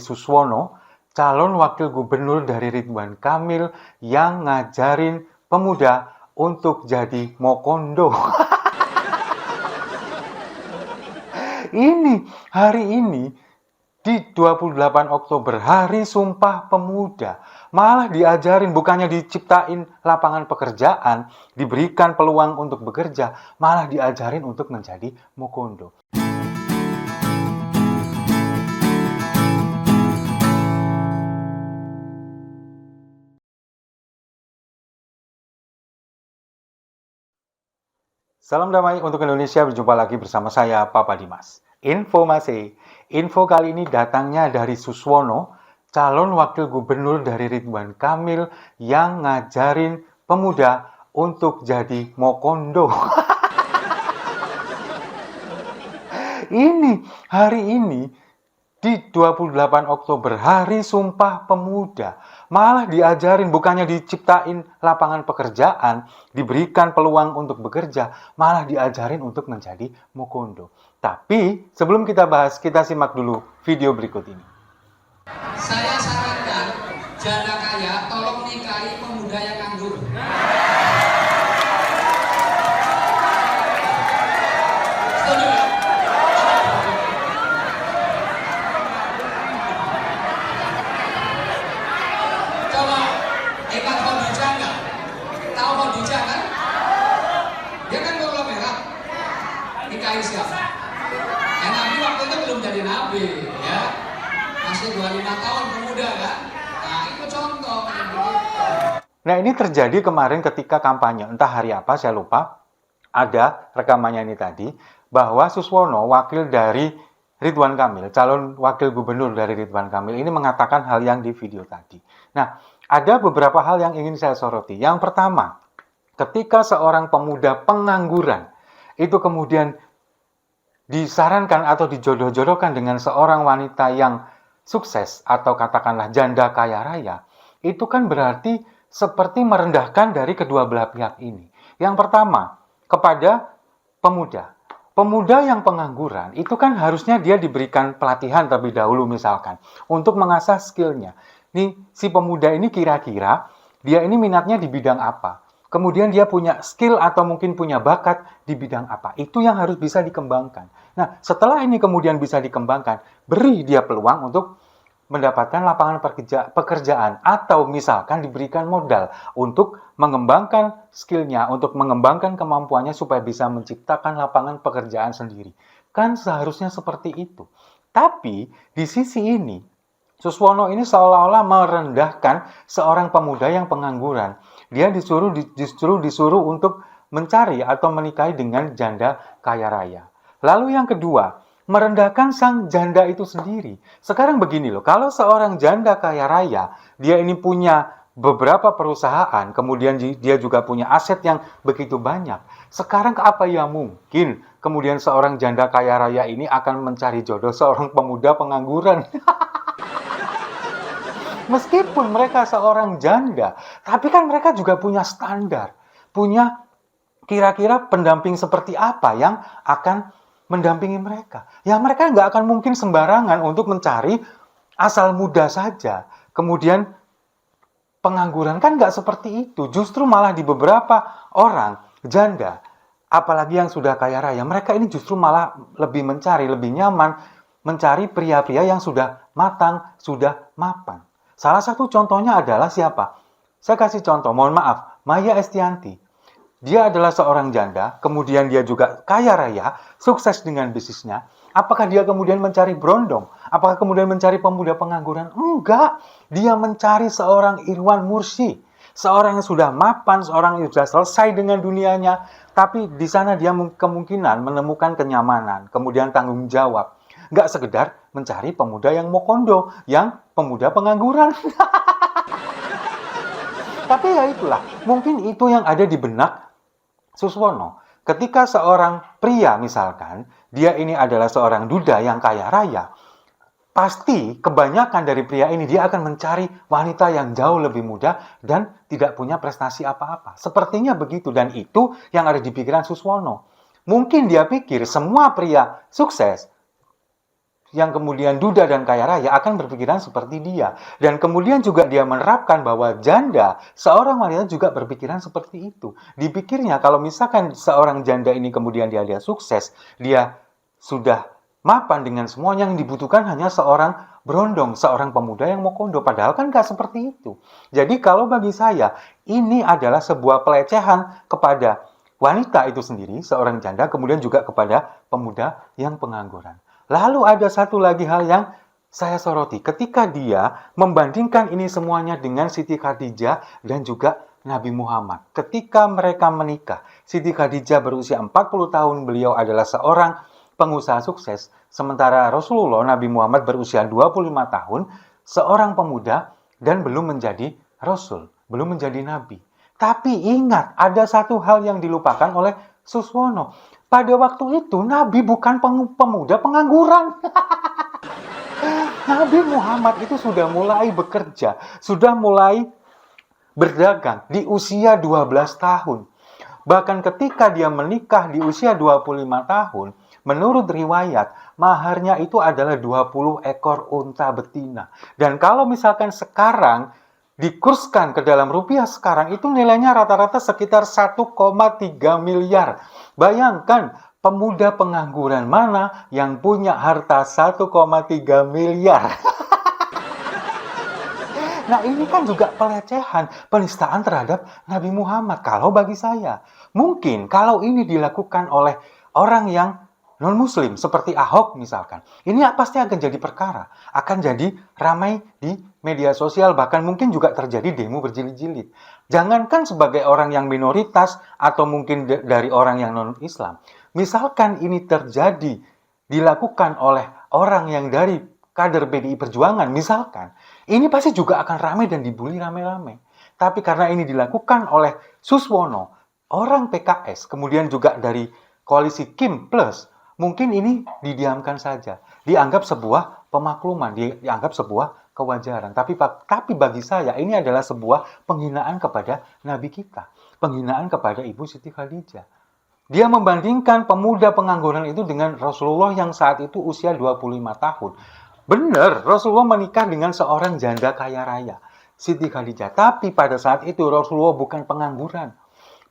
Suswono, calon wakil gubernur dari Ridwan Kamil yang ngajarin pemuda untuk jadi mokondo. Hari ini di 28 Oktober, Hari Sumpah Pemuda, malah diajarin, bukannya diciptain lapangan pekerjaan, diberikan peluang untuk bekerja, malah diajarin untuk menjadi mokondo. Salam damai untuk Indonesia, berjumpa lagi bersama saya, Papa Dimas. Info kali ini datangnya dari Suswono, calon wakil gubernur dari Ridwan Kamil yang ngajarin pemuda untuk jadi mokondo. Hari ini di 28 Oktober, Hari Sumpah Pemuda, malah diajarin, bukannya diciptain lapangan pekerjaan, diberikan peluang untuk bekerja, malah diajarin untuk menjadi mokondo. Tapi sebelum kita bahas, kita simak dulu video berikut ini. Saya sarankan janda kaya tolong nikahi pemuda yang nganggur. Setuju ya? Coba ingat Khadijah nggak? Tahu Khadijah kan? Dia kan berwarna merah. Nikahi siapa? Nabi waktu itu belum jadi nabi, ya. Masih 25 tahun pemuda kan? Nah itu contoh. Nah ini terjadi kemarin ketika kampanye, entah hari apa saya lupa, ada rekamannya ini tadi, bahwa Suswono, wakil dari Ridwan Kamil, calon wakil gubernur dari Ridwan Kamil, ini mengatakan hal yang di video tadi. Nah ada beberapa hal yang ingin saya soroti. Yang pertama, ketika seorang pemuda pengangguran, itu kemudian disarankan atau dijodoh-jodohkan dengan seorang wanita yang sukses atau katakanlah janda kaya raya, itu kan berarti seperti merendahkan dari kedua belah pihak ini. Yang pertama, kepada pemuda. Pemuda yang pengangguran, itu kan harusnya dia diberikan pelatihan terlebih dahulu misalkan, untuk mengasah skillnya. Nih, si pemuda ini kira-kira, dia ini minatnya di bidang apa? Kemudian dia punya skill atau mungkin punya bakat di bidang apa. Itu yang harus bisa dikembangkan. Nah, setelah ini kemudian bisa dikembangkan, beri dia peluang untuk mendapatkan lapangan pekerjaan. Atau misalkan diberikan modal untuk mengembangkan skillnya, untuk mengembangkan kemampuannya supaya bisa menciptakan lapangan pekerjaan sendiri. Kan seharusnya seperti itu. Tapi di sisi ini, Suswono ini seolah-olah merendahkan seorang pemuda yang pengangguran. Dia justru disuruh untuk mencari atau menikahi dengan janda kaya raya. Lalu yang kedua, merendahkan sang janda itu sendiri. Sekarang begini loh, kalau seorang janda kaya raya, dia ini punya beberapa perusahaan, kemudian dia juga punya aset yang begitu banyak. Sekarang apa ya mungkin kemudian seorang janda kaya raya ini akan mencari jodoh seorang pemuda pengangguran? Meskipun mereka seorang janda, tapi kan mereka juga punya standar, punya kira-kira pendamping seperti apa yang akan mendampingi mereka. Ya mereka nggak akan mungkin sembarangan untuk mencari asal muda saja. Kemudian pengangguran kan nggak seperti itu. Justru malah di beberapa orang janda, apalagi yang sudah kaya raya, mereka ini justru malah lebih mencari, lebih nyaman mencari pria-pria yang sudah matang, sudah mapan. Salah satu contohnya adalah siapa? Saya kasih contoh, mohon maaf, Maia Estianty. Dia adalah seorang janda, kemudian dia juga kaya raya, sukses dengan bisnisnya. Apakah dia kemudian mencari berondong? Apakah kemudian mencari pemuda pengangguran? Enggak. Dia mencari seorang Irwan Mursi. Seorang yang sudah mapan, seorang yang sudah selesai dengan dunianya. Tapi di sana dia kemungkinan menemukan kenyamanan, kemudian tanggung jawab. Nggak sekedar mencari pemuda yang mokondo, yang pemuda pengangguran. Tapi ya itulah, mungkin itu yang ada di benak Suswono. Ketika seorang pria misalkan, dia ini adalah seorang duda yang kaya raya, pasti kebanyakan dari pria ini dia akan mencari wanita yang jauh lebih muda dan tidak punya prestasi apa-apa. Sepertinya begitu, dan itu yang ada di pikiran Suswono. Mungkin dia pikir semua pria sukses yang kemudian duda dan kaya raya akan berpikiran seperti dia. Dan kemudian juga dia menerapkan bahwa janda, seorang wanita juga berpikiran seperti itu. Dipikirnya kalau misalkan seorang janda ini kemudian dia sukses, dia sudah mapan dengan semuanya, yang dibutuhkan hanya seorang berondong, seorang pemuda yang mau kondo. Padahal kan nggak seperti itu. Jadi kalau bagi saya, ini adalah sebuah pelecehan kepada wanita itu sendiri, seorang janda, kemudian juga kepada pemuda yang pengangguran. Lalu ada satu lagi hal yang saya soroti, ketika dia membandingkan ini semuanya dengan Siti Khadijah dan juga Nabi Muhammad. Ketika mereka menikah, Siti Khadijah berusia 40 tahun, beliau adalah seorang pengusaha sukses, sementara Rasulullah Nabi Muhammad berusia 25 tahun, seorang pemuda dan belum menjadi Rasul, belum menjadi Nabi. Tapi ingat, ada satu hal yang dilupakan oleh Suswono. Pada waktu itu Nabi bukan pemuda pengangguran. Nabi Muhammad itu sudah mulai bekerja, sudah mulai berdagang di usia 12 tahun. Bahkan ketika dia menikah di usia 25 tahun, menurut riwayat, maharnya itu adalah 20 ekor unta betina. Dan kalau misalkan sekarang dikurskan ke dalam rupiah sekarang, itu nilainya rata-rata sekitar 1,3 miliar. Bayangkan, pemuda pengangguran mana yang punya harta 1,3 miliar? Nah, ini kan juga pelecehan, penistaan terhadap Nabi Muhammad. Kalau bagi saya, mungkin kalau ini dilakukan oleh orang yang non-muslim, seperti Ahok misalkan, ini pasti akan jadi perkara, akan jadi ramai di media sosial, bahkan mungkin juga terjadi demo berjilid-jilid. Jangankan sebagai orang yang minoritas atau mungkin dari orang yang non-Islam, misalkan ini terjadi, dilakukan oleh orang yang dari kader PDI Perjuangan misalkan, ini pasti juga akan ramai dan dibully rame-rame. Tapi karena ini dilakukan oleh Suswono, orang PKS, kemudian juga dari koalisi Kim Plus, mungkin ini didiamkan saja. Dianggap sebuah pemakluman, dianggap sebuah kewajaran. Tapi bagi saya, ini adalah sebuah penghinaan kepada Nabi kita. Penghinaan kepada Ibu Siti Khadijah. Dia membandingkan pemuda pengangguran itu dengan Rasulullah yang saat itu usia 25 tahun. Benar, Rasulullah menikah dengan seorang janda kaya raya, Siti Khadijah. Tapi pada saat itu Rasulullah bukan pengangguran.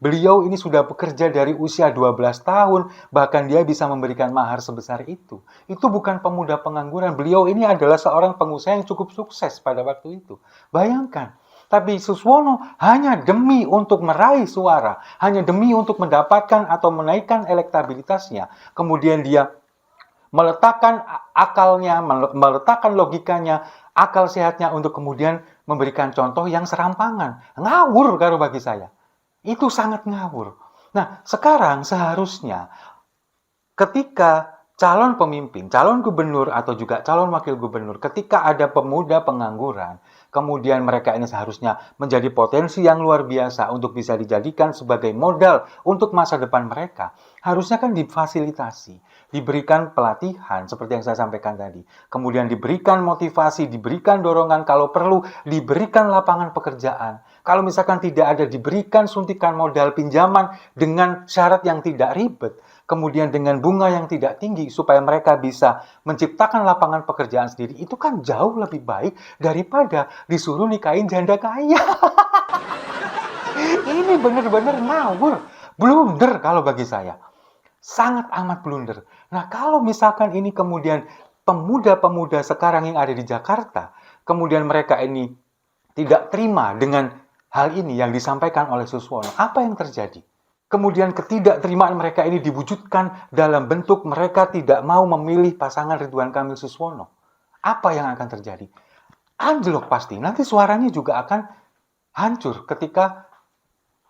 Beliau ini sudah bekerja dari usia 12 tahun, bahkan dia bisa memberikan mahar sebesar itu. Itu bukan pemuda pengangguran. Beliau ini adalah seorang pengusaha yang cukup sukses pada waktu itu. Bayangkan. Tapi Suswono hanya demi untuk meraih suara, hanya demi untuk mendapatkan atau menaikkan elektabilitasnya. Kemudian dia meletakkan akalnya, meletakkan logikanya, akal sehatnya untuk kemudian memberikan contoh yang serampangan. Ngawur kalau bagi saya. Itu sangat ngawur. Nah, sekarang seharusnya ketika calon pemimpin, calon gubernur atau juga calon wakil gubernur, ketika ada pemuda pengangguran, kemudian mereka ini seharusnya menjadi potensi yang luar biasa untuk bisa dijadikan sebagai modal untuk masa depan mereka. Harusnya kan difasilitasi, diberikan pelatihan seperti yang saya sampaikan tadi. Kemudian diberikan motivasi, diberikan dorongan, kalau perlu diberikan lapangan pekerjaan. Kalau misalkan tidak ada, diberikan suntikan modal pinjaman dengan syarat yang tidak ribet. Kemudian dengan bunga yang tidak tinggi supaya mereka bisa menciptakan lapangan pekerjaan sendiri. Itu kan jauh lebih baik daripada disuruh nikahin janda kaya. Ini benar-benar ngawur. Blunder kalau bagi saya. Sangat amat blunder. Nah, kalau misalkan ini kemudian pemuda-pemuda sekarang yang ada di Jakarta, kemudian mereka ini tidak terima dengan hal ini yang disampaikan oleh Suswono, apa yang terjadi? Kemudian ketidakterimaan mereka ini diwujudkan dalam bentuk mereka tidak mau memilih pasangan Ridwan Kamil Suswono. Apa yang akan terjadi? Anjlok pasti. Nanti suaranya juga akan hancur ketika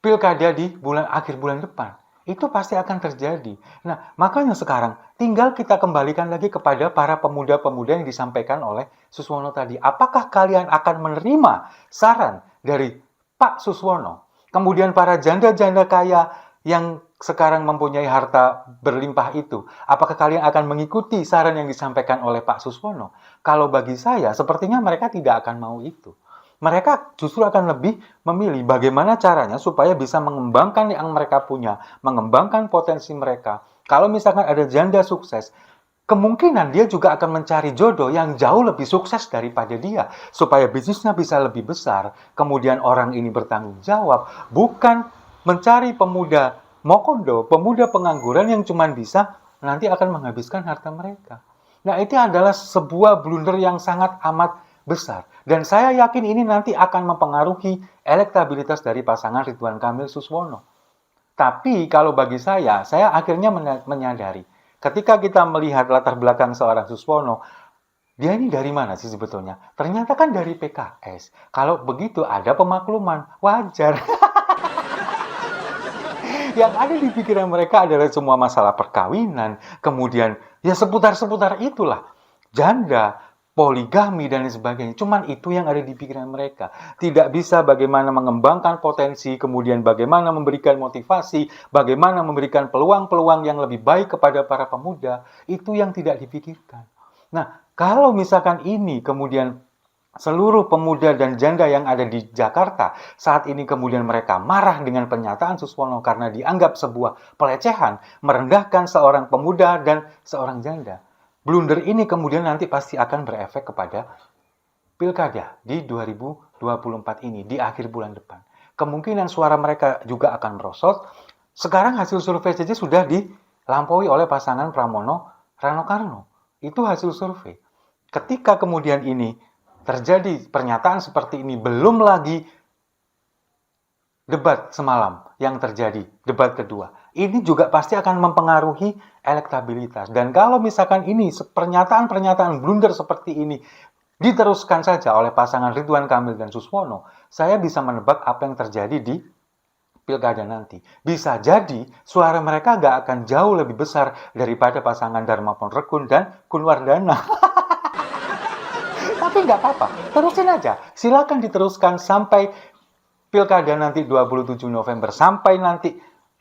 pilkada di akhir bulan depan. Itu pasti akan terjadi. Nah, makanya sekarang tinggal kita kembalikan lagi kepada para pemuda-pemuda yang disampaikan oleh Suswono tadi. Apakah kalian akan menerima saran dari Pak Suswono? Kemudian para janda-janda kaya yang sekarang mempunyai harta berlimpah itu, apakah kalian akan mengikuti saran yang disampaikan oleh Pak Suswono? Kalau bagi saya, sepertinya mereka tidak akan mau itu. Mereka justru akan lebih memilih bagaimana caranya supaya bisa mengembangkan yang mereka punya, mengembangkan potensi mereka. Kalau misalkan ada janda sukses, kemungkinan dia juga akan mencari jodoh yang jauh lebih sukses daripada dia, supaya bisnisnya bisa lebih besar. Kemudian orang ini bertanggung jawab, bukan mencari pemuda mokondo, pemuda pengangguran yang cuma bisa nanti akan menghabiskan harta mereka. Nah, itu adalah sebuah blunder yang sangat amat besar. Dan saya yakin ini nanti akan mempengaruhi elektabilitas dari pasangan Ridwan Kamil Suswono. Tapi kalau bagi saya akhirnya menyadari, ketika kita melihat latar belakang seorang Suswono, dia ini dari mana sih sebetulnya? Ternyata kan dari PKS. Kalau begitu ada pemakluman, wajar. Yang ada di pikiran mereka adalah semua masalah perkawinan, kemudian ya seputar-seputar itulah. Janda, poligami, dan lain sebagainya. Cuman itu yang ada di pikiran mereka. Tidak bisa bagaimana mengembangkan potensi, kemudian bagaimana memberikan motivasi, bagaimana memberikan peluang-peluang yang lebih baik kepada para pemuda. Itu yang tidak dipikirkan. Nah, kalau misalkan ini kemudian seluruh pemuda dan janda yang ada di Jakarta saat ini kemudian mereka marah dengan pernyataan Suswono karena dianggap sebuah pelecehan, merendahkan seorang pemuda dan seorang janda. Blunder ini kemudian nanti pasti akan berefek kepada pilkada di 2024 ini, di akhir bulan depan. Kemungkinan suara mereka juga akan merosot. Sekarang hasil survei saja sudah dilampaui oleh pasangan Pramono Rano Karno. Itu hasil survei. Ketika kemudian ini terjadi pernyataan seperti ini, belum lagi debat semalam yang terjadi, debat kedua. Ini juga pasti akan mempengaruhi elektabilitas. Dan kalau misalkan ini pernyataan-pernyataan blunder seperti ini diteruskan saja oleh pasangan Ridwan Kamil dan Suswono, saya bisa menebak apa yang terjadi di pilkada nanti. Bisa jadi suara mereka nggak akan jauh lebih besar daripada pasangan Dharma Ponrekun dan Kunwardana. Tapi nggak apa-apa, terusin aja. Silakan diteruskan sampai pilkada nanti 27 November, sampai nanti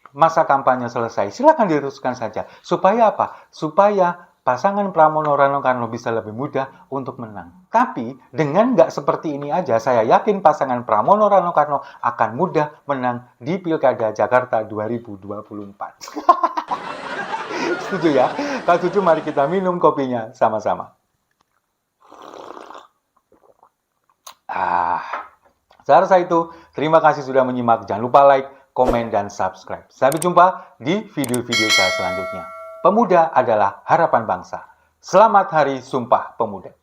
masa kampanye selesai. Silakan diteruskan saja. Supaya apa? Supaya pasangan Pramono Rano Karno bisa lebih mudah untuk menang. Tapi dengan nggak seperti ini aja, saya yakin pasangan Pramono Rano Karno akan mudah menang di pilkada Jakarta 2024. Setuju ya? Kalau setuju, mari kita minum kopinya sama-sama. Saya rasa itu. Terima kasih sudah menyimak. Jangan lupa like, komen, dan subscribe. Sampai jumpa di video-video saya selanjutnya. Pemuda adalah harapan bangsa. Selamat Hari Sumpah Pemuda.